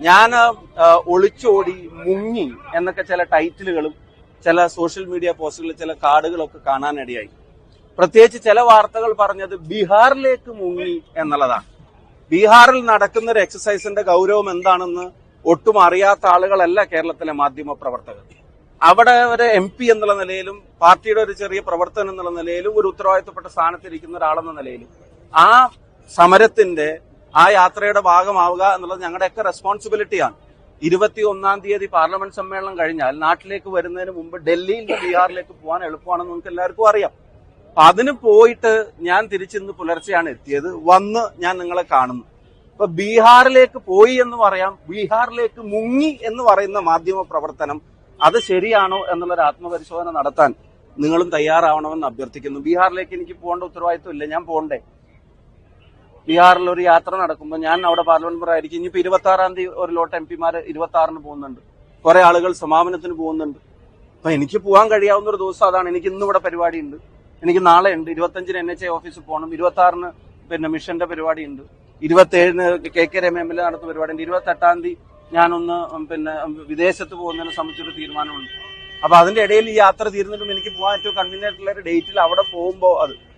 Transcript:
ഞാൻ ഒളിച്ചോടി മുങ്ങി എന്നൊക്കെ ചില ടൈറ്റിലുകളും ചില സോഷ്യൽ മീഡിയ പോസ്റ്റുകളിൽ ചില കാർഡുകളൊക്കെ കാണാനിടയായി. പ്രത്യേകിച്ച് ചില വാർത്തകൾ പറഞ്ഞത് ബീഹാറിലേക്ക് മുങ്ങി എന്നുള്ളതാണ്. ബീഹാറിൽ നടക്കുന്ന ഒരു എക്സസൈസിന്റെ ഗൗരവം എന്താണെന്ന് ഒട്ടും അറിയാത്ത ആളുകളല്ല കേരളത്തിലെ മാധ്യമ പ്രവർത്തകർ. അവിടെ ഒരു MP എന്നുള്ള നിലയിലും പാർട്ടിയുടെ ഒരു ചെറിയ പ്രവർത്തനം എന്നുള്ള നിലയിലും ഒരു ഉത്തരവാദിത്തപ്പെട്ട സ്ഥാനത്തിരിക്കുന്ന ഒരാളെന്ന നിലയിലും ആ സമരത്തിന്റെ ആ യാത്രയുടെ ഭാഗമാവുക എന്നുള്ളത് ഞങ്ങളുടെയൊക്കെ റെസ്പോൺസിബിലിറ്റിയാണ്. 21-ാം തീയതി പാർലമെന്റ് സമ്മേളനം കഴിഞ്ഞാൽ നാട്ടിലേക്ക് വരുന്നതിന് മുമ്പ് ഡൽഹിയിൽ നിന്ന് ബീഹാറിലേക്ക് പോകാൻ എളുപ്പമാണെന്ന് നമുക്ക് എല്ലാവർക്കും അറിയാം. അപ്പൊ അതിന് പോയിട്ട് ഞാൻ തിരിച്ചിന്ന് പുലർച്ചെയാണ് എത്തിയത്. വന്ന് ഞാൻ നിങ്ങളെ കാണുന്നു. ഇപ്പൊ ബീഹാറിലേക്ക് പോയി എന്ന് പറയാം, ബീഹാറിലേക്ക് മുങ്ങി എന്ന് പറയുന്ന മാധ്യമ പ്രവർത്തനം അത് ശരിയാണോ എന്നുള്ളൊരു ആത്മപരിശോധന നടത്താൻ നിങ്ങളും തയ്യാറാവണമെന്ന് അഭ്യർത്ഥിക്കുന്നു. ബീഹാറിലേക്ക് എനിക്ക് പോകേണ്ട ഉത്തരവാദിത്വം ഇല്ല, ഞാൻ പോകണ്ടേ? ബീഹാറിൽ ഒരു യാത്ര നടക്കുമ്പോൾ ഞാൻ അവിടെ പാർലമെന്റ് മെമ്പർ ആയിരിക്കും. ഇനിയിപ്പോ 26-ാം തീയതി ഒരു ലോട്ട് MP-മാർ 26-ന് പോകുന്നുണ്ട്, കുറെ ആളുകൾ സമാപനത്തിന് പോകുന്നുണ്ട്. അപ്പൊ എനിക്ക് പോകാൻ കഴിയാവുന്ന ഒരു ദിവസം അതാണ്. എനിക്ക് ഇന്ന് ഇവിടെ പരിപാടി ഉണ്ട്, എനിക്ക് നാളെ ഉണ്ട്, 25-ന് NHA ഓഫീസിൽ പോകണം, 26-ന് മിഷന്റെ പരിപാടി ഉണ്ട്, 27-ന് KK രമ MLA നടത്തുന്ന പരിപാടി ഉണ്ട്, 28-ാം തീയതി ഞാനൊന്ന് വിദേശത്ത് പോകുന്നതിനെ സംബന്ധിച്ചൊരു തീരുമാനമുണ്ട്. അപ്പൊ അതിന്റെ ഇടയിൽ ഈ യാത്ര തീർന്നിട്ടും എനിക്ക് പോകാൻ ഏറ്റവും കൺവീനിയന്റ് ആയിട്ടുള്ള ഒരു ഡേറ്റിൽ അവിടെ പോകുമ്പോൾ അത്